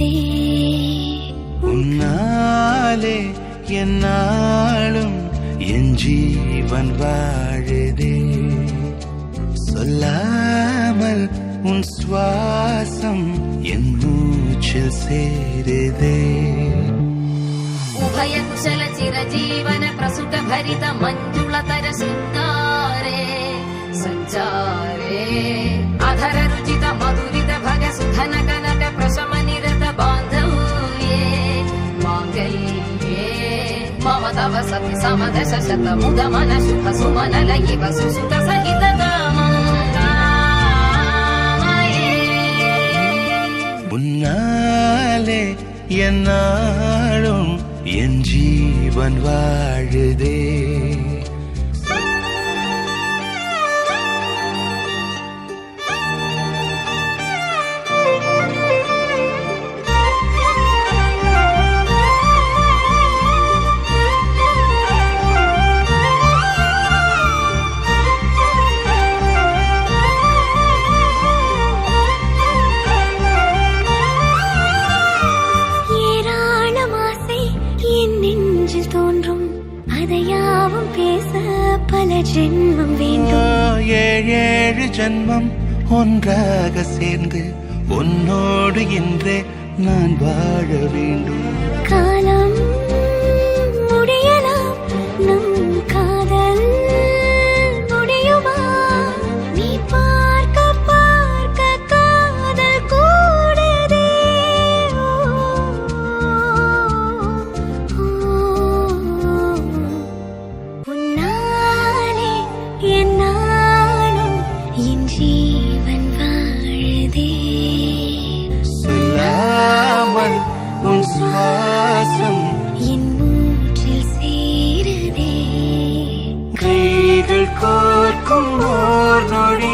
சேருதே. உன்னாலே என்னாலும் என் ஜீவன் வாழுதே. சொல்லாமல் உன் சுவாசம் என் மூச்சில் சேருதே. उभय कुशल चिरजीवन प्रसुत भरित मञ्जुलतर शृङ्गारे सञ्चारे अधर रुचित मधुरित भग सुधन कनक प्रशम निरत बान्धव्ये माङ्गल्ये मम तव सति समदश शत मुद मन शुभ सुमन लयिव सुसुत सहित உன்னாலே என்னாலும் என் ஜீவன் வாழுதே. தோன்றும் அதையாவும் பேச பல ஜென்மம் வேண்டும். ஏழு ஜென்மம் ஒன்றாக சேர்ந்து உன்னோடு இன்றே நான் வாழ வேண்டும். காலம் முடியலாம் நம் காதல் முடியுமா? நீ பார்க்க பார்க்க காதல் கூடுதே. உன்னாலே என்னாலும் என் ஜீவன் வாழுதே. சொல்லாமல் உன் சுவாசம் என் மூச்சில் சேருதே. கைகள் கோர்க்கும் ஓர் நொடி